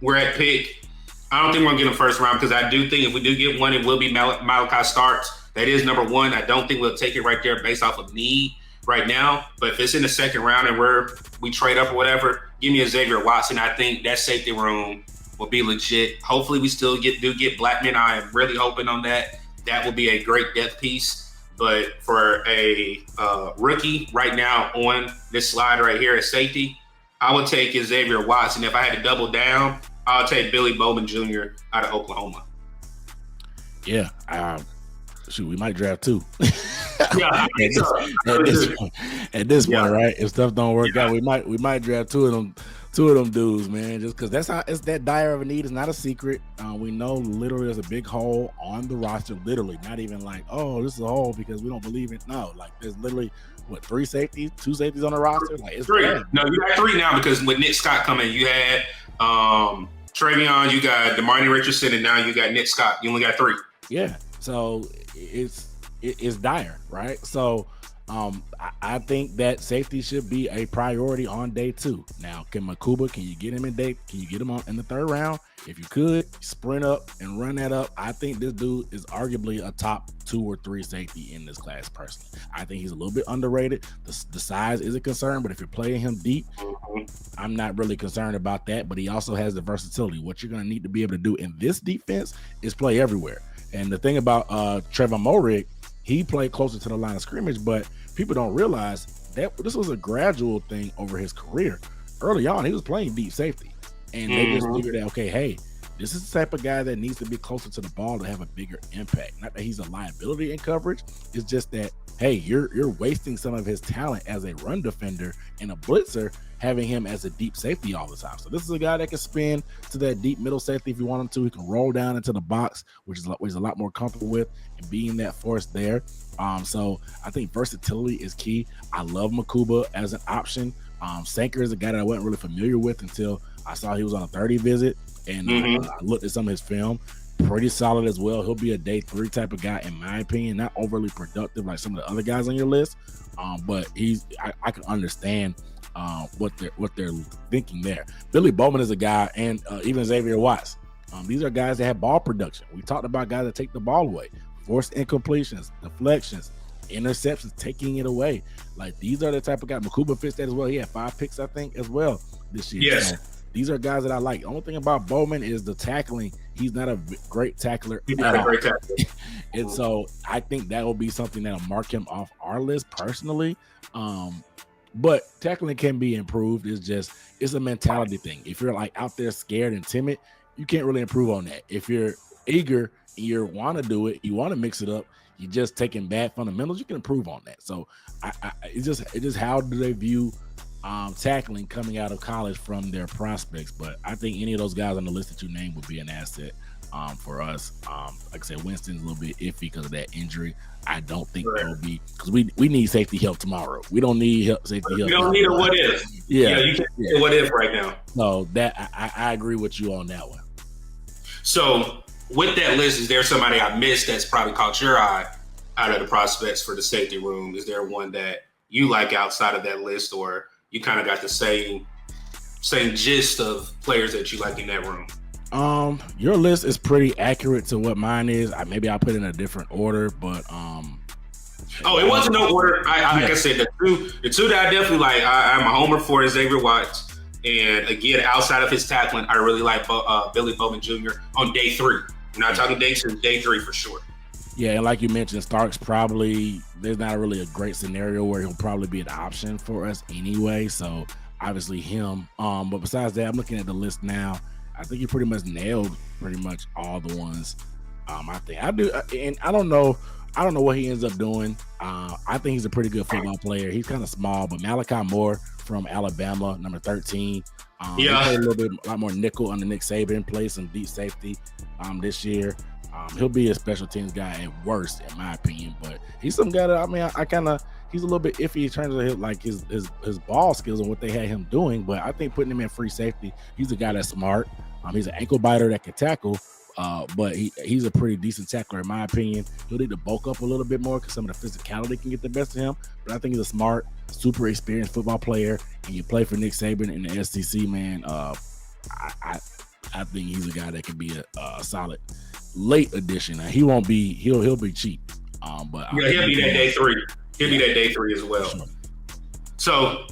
we're at pick. I don't think we're going to get him first round because I do think if we do get one, it will be Malachi Starks. That is number one. I don't think we'll take it right there based off of need right now. But if it's in the second round and we trade up or whatever, give me a Xavier Watson. I think that safety room will be legit. Hopefully we still get Blackman. I am really hoping on that. That will be a great depth piece. But for a rookie right now on this slide right here at safety, I would take Xavier Watson. If I had to double down, I would take Billy Bowman Jr. out of Oklahoma. Yeah. We might draft 2. Yeah, at this point, right? If stuff don't work out, we might draft 2 of them dudes, man. Just because that's how it's that dire of a need is not a secret. We know literally there's a big hole on the roster. Literally, not even like, oh, this is a hole because we don't believe it. No, like there's literally 2 safeties on the roster. Like it's 3. bad. No, you got 3 now because with Nick Scott coming, you had Travion, you got Demarni Richardson, and now you got Nick Scott. You only got 3. Yeah, so it's dire, right? So I think that safety should be a priority on day 2. Now, can you get him can you get him on in the 3rd round? If you could sprint up and run that up, I think this dude is arguably a top 2 or 3 safety in this class personally. I think he's a little bit underrated. The size is a concern, but if you're playing him deep, I'm not really concerned about that, but he also has the versatility. What you're going to need to be able to do in this defense is play everywhere. And the thing about Trevor Moehrig, he played closer to the line of scrimmage, but people don't realize that this was a gradual thing over his career. Early on, he was playing deep safety, and they just figured out, okay, hey, this is the type of guy that needs to be closer to the ball to have a bigger impact. Not that he's a liability in coverage. It's just that, hey, you're wasting some of his talent as a run defender and a blitzer, having him as a deep safety all the time. So this is a guy that can spin to that deep middle safety if you want him to. He can roll down into the box, which is a lot more comfortable with, and being that force there. So I think versatility is key. I love Makuba as an option. Sanker is a guy that I wasn't really familiar with until I saw he was on a 30 visit, and I looked at some of his film. Pretty solid as well. He'll be a day 3 type of guy, in my opinion. Not overly productive like some of the other guys on your list, but I can understand what they're thinking there. Billy Bowman is a guy, and even Xavier Watts. These are guys that have ball production. We talked about guys that take the ball away, forced incompletions, deflections, interceptions, taking it away. Like, these are the type of guys. Makuba fits that as well. He had 5 picks, I think, as well this year. Yes. So these are guys that I like. The only thing about Bowman is the tackling. He's not a great tackler. He's not a great tackler. And so I think that will be something that'll mark him off our list personally. But tackling can be improved. It's a mentality thing. If you're like out there scared and timid, you can't really improve on that. If you're eager and you want to do it, you want to mix it up, you're just taking bad fundamentals, you can improve on that. So it's just how do they view tackling coming out of college from their prospects. But I think any of those guys on the list that you named would be an asset for us. Like I said, Winston's a little bit iffy because of that injury. I don't think that will be, because we need safety help tomorrow. We don't need safety help. You don't need a what if. Yeah, you can't say what if right now. No, that I agree with you on that one. So with that list, is there somebody I missed that's probably caught your eye out of the prospects for the safety room? Is there one that you like outside of that list, or you kind of got the same gist of players that you like in that room? Your list is pretty accurate to what mine is. Maybe I'll put it in a different order, but it wasn't no order. Like I said, the two that I definitely like, I'm a homer for Xavier Watts. And again, outside of his tackling, I really like Billy Bowman Jr. on day 3. I'm not talking day 2, day 3 for sure. Yeah, and like you mentioned, Starks probably, there's not really a great scenario where he'll probably be an option for us anyway. So obviously him. But besides that, I'm looking at the list now. I think you pretty much nailed pretty much all the ones. I think I do, and I don't know what he ends up doing. I think he's a pretty good football player. He's kind of small, but Malachi Moore from Alabama, number 13. He played a lot more nickel under Nick Saban, played some deep safety this year. He'll be a special teams guy at worst, in my opinion, but he's some guy that he's a little bit iffy in terms of his ball skills and what they had him doing. But I think putting him in free safety, he's a guy that's smart. He's an ankle biter that can tackle, but he's a pretty decent tackler in my opinion. He'll need to bulk up a little bit more because some of the physicality can get the best of him. But I think he's a smart, super experienced football player, and you play for Nick Saban in the SEC, man. I think he's a guy that can be a solid late addition. Now, he'll be cheap. But he'll be that day 3. He'll be that day 3 as well. Sure. So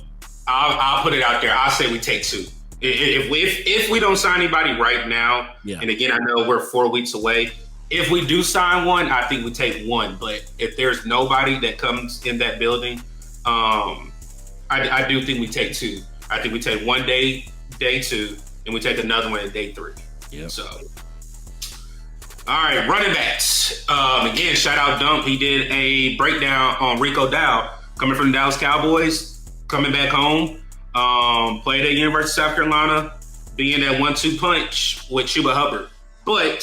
I'll put it out there. I'll say we take 2. If we don't sign anybody right now, and again, I know we're 4 weeks away. If we do sign one, I think we take 1. But if there's nobody that comes in that building, I do think we take 2. I think we take 1 day 2, and we take another one at day 3. Yeah. So, all right, running backs. Again, shout out Dunc. He did a breakdown on Rico Dowd, coming from the Dallas Cowboys, coming back home. Played at University of South Carolina, being that 1-2 punch with Chuba Hubbard. But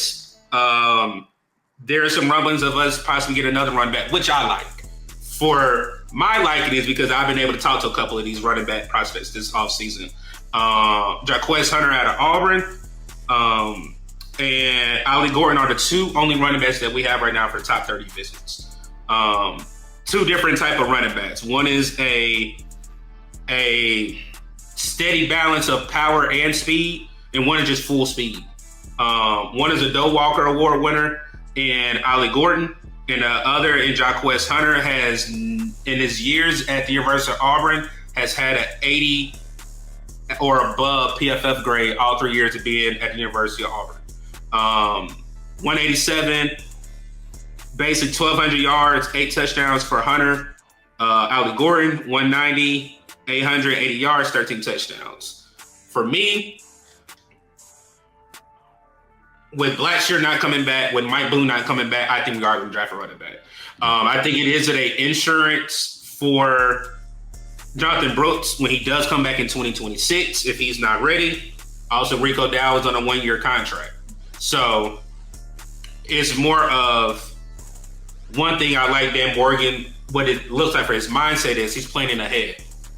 there are some rumblings of us possibly get another running back, which I like. For my liking is because I've been able to talk to a couple of these running back prospects this offseason. Jaquez Hunter out of Auburn, and Ali Gordon are the 2 only running backs that we have right now for top 30 visits. two different type of running backs. One is a steady balance of power and speed, and one is just full speed. One is a Doe Walker Award winner in Ollie Gordon, and the other in Jaquez Hunter has, in his years at the University of Auburn, has had an 80 or above PFF grade all 3 years of being at the University of Auburn. 187, basic 1,200 yards, 8 touchdowns for Hunter. Ollie Gordon, 190, 880 yards, 13 touchdowns. For me, with Blackshear not coming back, with Mike Boone not coming back, I think we are going to draft a running back. I think it is an insurance for Jonathan Brooks when he does come back in 2026, if he's not ready. Also, Rico Dow is on a 1-year contract. So it's more of one thing I like Dan Morgan, what it looks like for his mindset is he's planning ahead.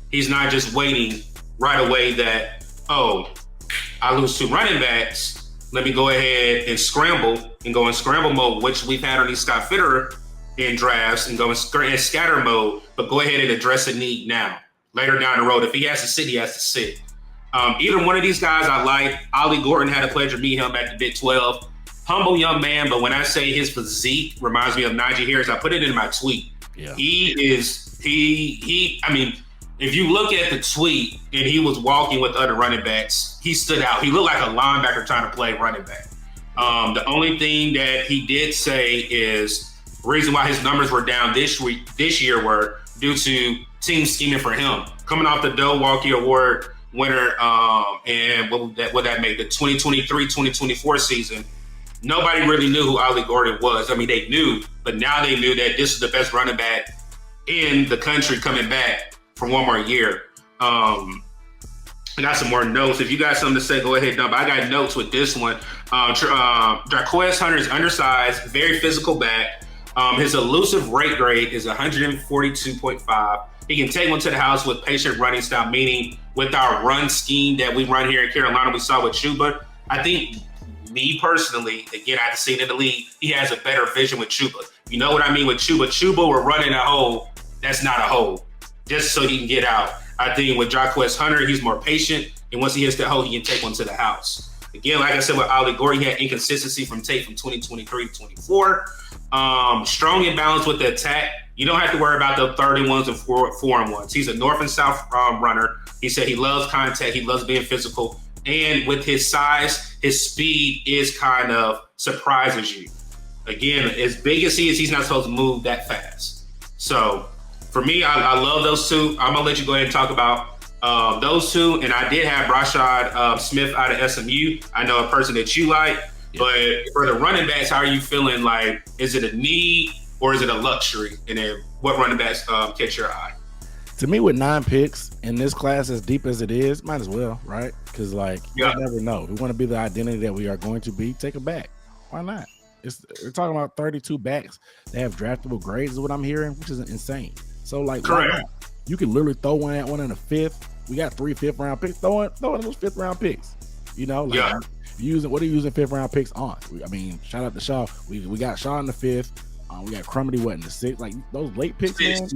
He's not just waiting right away that, oh, I lose 2 running backs. Let me go ahead and scramble and go in scramble mode, which we've had on these Scott Fitterer in drafts, and go in scatter mode, but go ahead and address a need now. Later down the road, if he has to sit, he has to sit. Either one of these guys I like. Ollie Gordon, had a pleasure to meet him at the Big 12. Humble young man, but when I say his physique reminds me of Najee Harris, I put it in my tweet. Yeah. I mean, if you look at the tweet and he was walking with other running backs, he stood out. He looked like a linebacker trying to play running back. The only thing that he did say is the reason why his numbers were down this year were due to team scheming for him. Coming off the Doe Walker Award winner, and what would that make, the 2023-2024 season, nobody really knew who Ollie Gordon was. I mean, they knew, but now they knew that this is the best running back in the country coming back for one more year. I got some more notes. If you got something to say, go ahead, dump. I got notes with this one. Jaquez Hunter is undersized, very physical back. His elusive rate grade is 142.5. He can take one to the house with patient running style, meaning with our run scheme that we run here in Carolina, we saw with Chuba. I think, me personally, again, I have seen in the league, he has a better vision with Chuba. You know what I mean with Chuba? Chuba, we're running a hole. That's not a hole, just so he can get out. I think with Jaquez Hunter, he's more patient, and once he hits the hole, he can take one to the house. Again, like I said with Ollie Gordon, he had inconsistency from tape from 2023 to 24. Strong and balanced with the attack. You don't have to worry about the 31s and 4-on-1s. He's a north and south runner. He said he loves contact. He loves being physical. And with his size, his speed is kind of surprises you. Again, as big as he is, he's not supposed to move that fast. So for me, I love those two. I'm going to let you go ahead and talk about those two. And I did have Rashad Smith out of SMU. I know a person that you like. Yeah. But for the running backs, how are you feeling? Like, is it a need or is it a luxury? And then what running backs catch your eye? To me, with 9 picks in this class as deep as it is, might as well, right? Because, like, you never know. We want to be the identity that we are going to be. Take a back. Why not? We're talking about 32 backs that have draftable grades is what I'm hearing, which is insane. So, like, you can literally throw one at one in the 5th. We got 3 5th-round picks. Throw in those 5th-round picks. You know, like, what are you using 5th-round picks on? I mean, shout out to Shaw. We got Shaw in the 5th. We got Crumity in the 6th. Like, those late picks, man,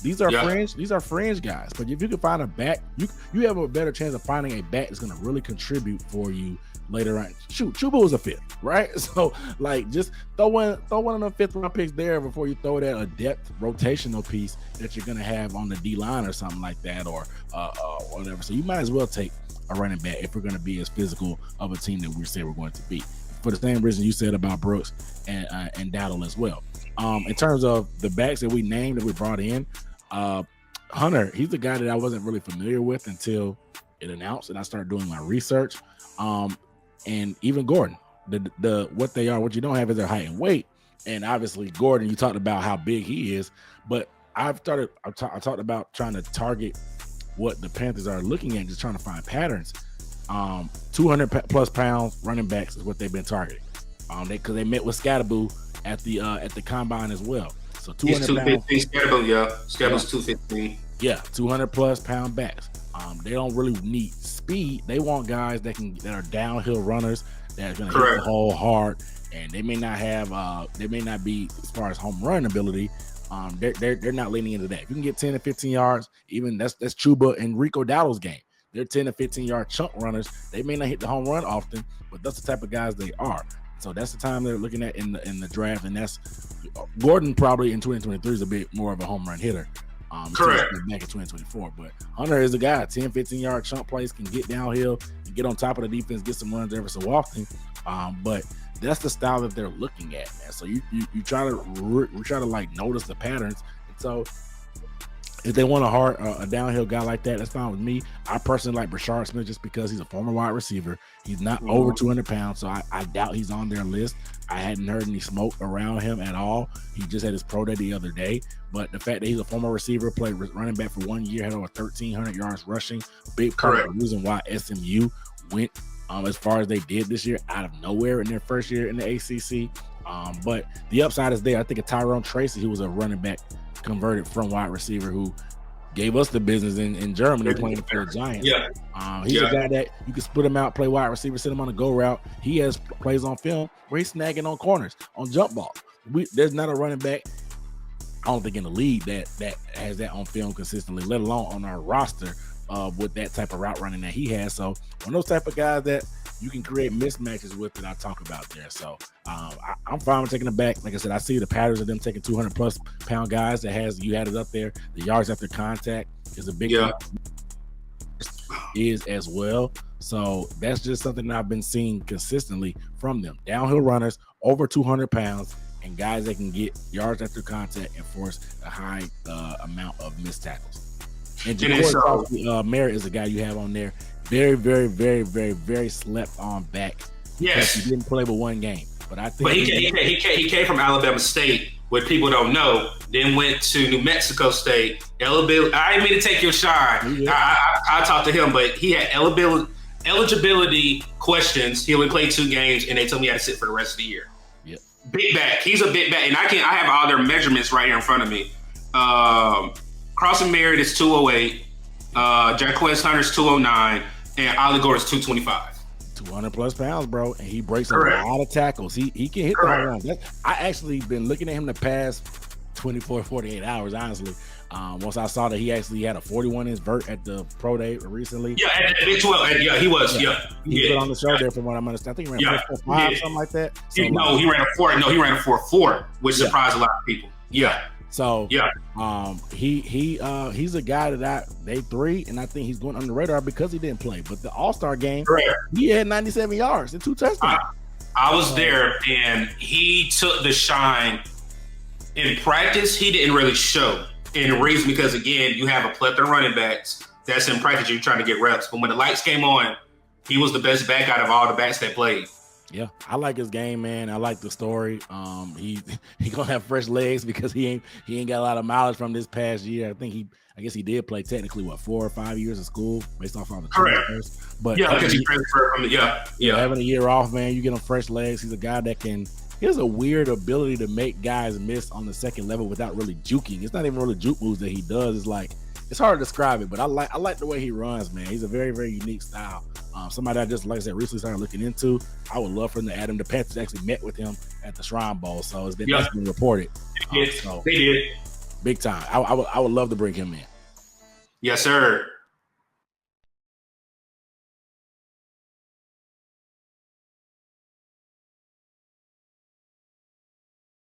these are fringe. These are fringe guys. But if you can find a back, you have a better chance of finding a back that's going to really contribute for you later on. Shoot, Chuba was a 5th, right? So, like, just throw one of them 5th-round picks there before you throw that a depth rotational piece that you're going to have on the D-line or something like that, or whatever. So you might as well take a running back if we're going to be as physical of a team that we say we're going to be. For the same reason you said about Brooks and Dowdle as well. In terms of the backs that we named, that we brought in, Hunter, he's the guy that I wasn't really familiar with until it announced and I started doing my research. And even Gordon, what they are, what you don't have is their height and weight. And obviously Gordon, you talked about how big he is, but I talked about trying to target what the Panthers are looking at, just trying to find patterns. 200 plus pounds running backs is what they've been targeting. Because they met with Scatterboo at the combine as well. So 200 215 Scatterboo, Scatterboo's 215. Yeah, 200 plus pound backs. They don't really need speed. They want guys that are downhill runners that are going to hit the hole hard, and they may not be as far as home run ability, They're not leaning into that. If you can get 10 to 15 yards, even that's Chuba and Rico Dowdle's game. They're 10 to 15 yard chunk runners. They may not hit the home run often, but that's the type of guys they are. So that's the time they're looking at in the draft, and that's Gordon probably in 2023 is a bit more of a home run hitter. Correct. Back in 2024, but Hunter is a guy. 10, 15 yard chunk plays, can get downhill, and get on top of the defense, get some runs every so often. But that's the style that they're looking at, man. So you try to like notice the patterns. And so if they want a downhill guy like that, that's fine with me. I personally like Brashard Smith just because he's a former wide receiver. He's not over 200 pounds, so I doubt he's on their list. I hadn't heard any smoke around him at all. He just had his pro day the other day. But the fact that he's a former receiver, played running back for 1 year, had over 1,300 yards rushing, big part of the reason why SMU went as far as they did this year out of nowhere in their first year in the ACC. But the upside is there. I think of Tyrone Tracy, who was a running back converted from wide receiver who gave us the business in Germany playing for the Giants. He's a guy that you can split him out, play wide receiver, sit him on a go route. He has plays on film where he's snagging on corners, on jump ball. There's not a running back, I don't think, in the league that has that on film consistently, let alone on our roster with that type of route running that he has. So one of those type of guys that you can create mismatches with that I talk about there. So I'm fine with taking it back. Like I said, I see the patterns of them taking 200 plus pound guys that you had it up there. The yards after contact is a big is as well. So that's just something that I've been seeing consistently from them. Downhill runners over 200 pounds and guys that can get yards after contact and force a high amount of missed tackles. And Merritt is a guy you have on there. Very, very, very, very, very slept on back. Yes, he didn't play but one game, but I think. But he came from Alabama State, what people don't know. Then went to New Mexico State. I didn't mean to take your shine. I talked to him, but he had eligibility questions. He only played 2 games, and they told me he had to sit for the rest of the year. Yep. Big back. He's a big back, and I have all their measurements right here in front of me. Crossing Merritt is 208. Jaquez Hunter's 209. And Ollie Gordon's 225. 200 plus pounds, bro. And he breaks a lot of tackles. He can hit the home run. I actually been looking at him the past 24, 48 hours, honestly. Once I saw that he actually had a 41-inch vert at the pro day recently. Yeah, at Big 12. Yeah, he was. He put on the show there from what I'm understanding. I think he ran 4.5, something like that. So, he ran a 4. No, he ran a 4.4, which surprised a lot of people. Yeah. So he's a guy that they 3, and I think he's going under the radar because he didn't play. But the All-Star game, he had 97 yards and 2 touchdowns. I was there, and he took the shine. In practice, he didn't really show. And the reason, because again, you have a plethora of running backs that's in practice, you're trying to get reps. But when the lights came on, he was the best back out of all the backs that played. Yeah, I like his game, man. I like the story. He gonna have fresh legs because he ain't got a lot of mileage from this past year. I guess he did play technically 4 or 5 years of school based off on the transfers. But because he transferred from having a year off, man, you get him fresh legs. He's a guy that he has a weird ability to make guys miss on the second level without really juking. It's not even really juke moves that he does. It's hard to describe it, but I like the way he runs, man. He's a very, very unique style. Somebody I just, like I said, recently started looking into. I would love for them to add him. The Panthers actually met with him at the Shrine Bowl, so that's been reported. They did. Big time. I would love to bring him in. Yes, sir.